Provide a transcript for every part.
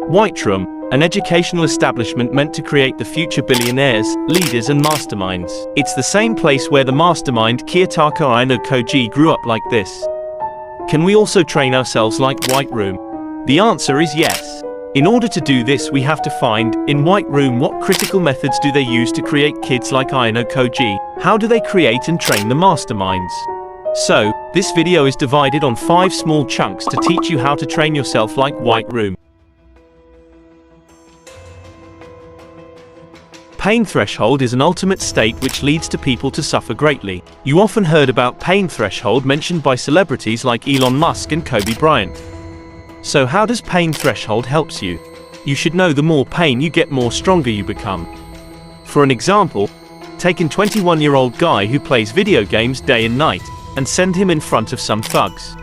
WHITEROOM, an educational establishment meant to create the future billionaires, leaders and masterminds. It's the same place where the mastermind Kiyotaka Ino Koji grew up like this. Can we also train ourselves like WHITEROOM? The answer is yes. In order to do this, we have to find, in WHITEROOM, what critical methods do they use to create kids like Ino Koji? How do they create and train the masterminds? So, this video is divided on 5 small chunks to teach you how to train yourself like WHITEROOM. Pain threshold is an ultimate state which leads to people to suffer greatly. You often heard about pain threshold mentioned by celebrities like Elon Musk and Kobe Bryant. So how does pain threshold helps you? You should know the more pain you get, more stronger you become. For an example, take an 21-year-old guy who plays video games day and night, and send him in front of some thugs.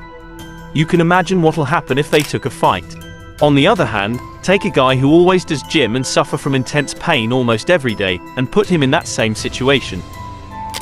You can imagine what'll happen if they took a fight. On the other hand, take a guy who always does gym and suffer from intense pain almost every day, and put him in that same situation.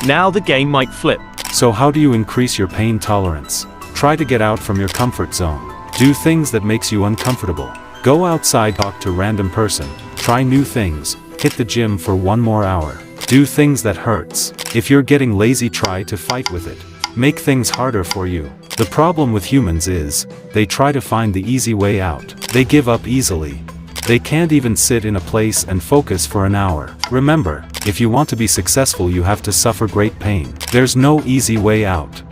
Now the game might flip. So how do you increase your pain tolerance? Try to get out from your comfort zone. Do things that makes you uncomfortable. Go outside, talk to random person. Try new things. Hit the gym for 1 more hour. Do things that hurts. If you're getting lazy, try to fight with it. Make things harder for you. The problem with humans is, they try to find the easy way out. They give up easily. They can't even sit in a place and focus for an hour. Remember, if you want to be successful, you have to suffer great pain. There's no easy way out.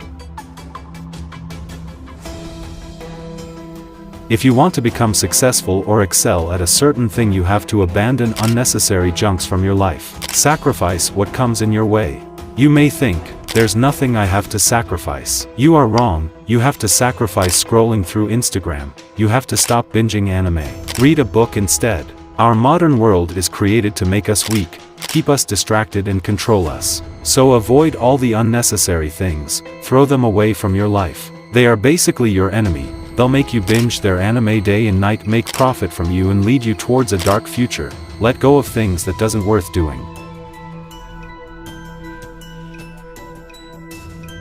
If you want to become successful or excel at a certain thing, you have to abandon unnecessary junks from your life. Sacrifice what comes in your way. You may think, there's nothing I have to sacrifice. You are wrong. You have to sacrifice scrolling through Instagram. You have to stop binging anime. Read a book instead. Our modern world is created to make us weak, keep us distracted and control us. So avoid all the unnecessary things. Throw them away from your life. They are basically your enemy. They'll make you binge their anime day and night, make profit from you and lead you towards a dark future. Let go of things that doesn't worth doing.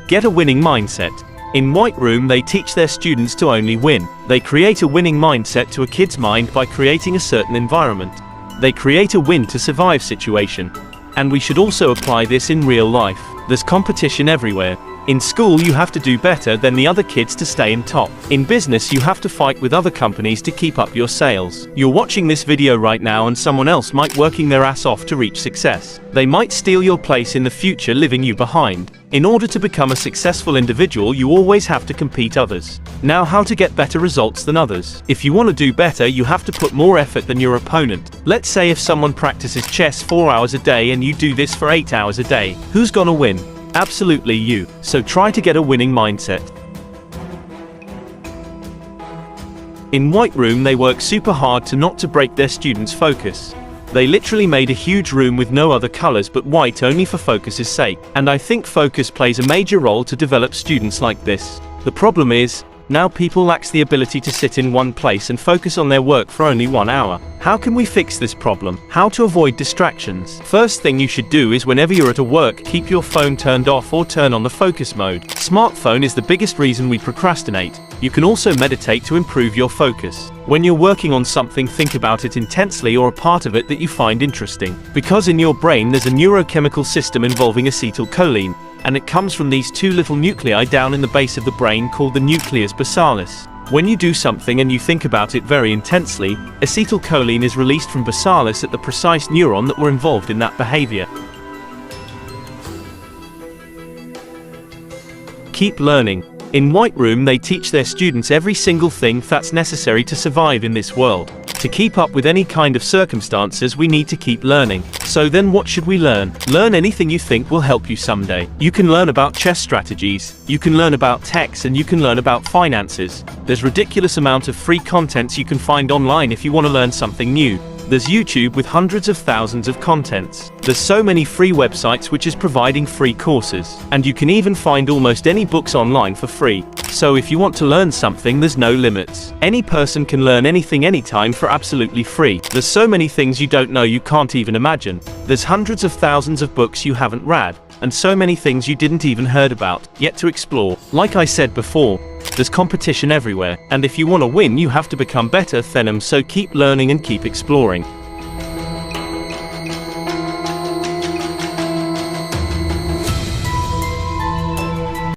Get a winning mindset. In WHITEROOM, they teach their students to only win. They create a winning mindset to a kid's mind by creating a certain environment. They create a win to survive situation. And we should also apply this in real life. There's competition everywhere. In school, you have to do better than the other kids to stay in top. In business, you have to fight with other companies to keep up your sales. You're watching this video right now and someone else might working their ass off to reach success. They might steal your place in the future, leaving you behind. In order to become a successful individual, you always have to compete others. Now, how to get better results than others? If you want to do better, you have to put more effort than your opponent. Let's say if someone practices chess 4 hours a day and you do this for 8 hours a day, who's gonna win? Absolutely you. So try to get a winning mindset. In WHITEROOM, they work super hard to not to break their students' focus. They literally made a huge room with no other colors but white, only for focus's sake. And I think focus plays a major role to develop students like this. The problem is, now people lacks the ability to sit in one place and focus on their work for only 1 hour. How can we fix this problem? How to avoid distractions? First thing you should do is, whenever you're at a work, keep your phone turned off or turn on the focus mode. Smartphone is the biggest reason we procrastinate. You can also meditate to improve your focus. When you're working on something, think about it intensely or a part of it that you find interesting. Because in your brain there's a neurochemical system involving acetylcholine, and it comes from these 2 little nuclei down in the base of the brain called the nucleus basalis. When you do something and you think about it very intensely, acetylcholine is released from basalis at the precise neuron that were involved in that behavior. Keep learning. In WHITEROOM, they teach their students every single thing that's necessary to survive in this world. To keep up with any kind of circumstances, we need to keep learning. So then what should we learn? Learn anything you think will help you someday. You can learn about chess strategies, you can learn about techs, and you can learn about finances. There's ridiculous amount of free contents you can find online if you want to learn something new. There's YouTube with hundreds of thousands of contents. There's so many free websites which is providing free courses. And you can even find almost any books online for free. So if you want to learn something, there's no limits. Any person can learn anything anytime for absolutely free. There's so many things you don't know, you can't even imagine. There's hundreds of thousands of books you haven't read, and so many things you didn't even heard about, yet to explore. Like I said before, There's competition everywhere, and if you want to win you have to become better than them, so keep learning and keep exploring.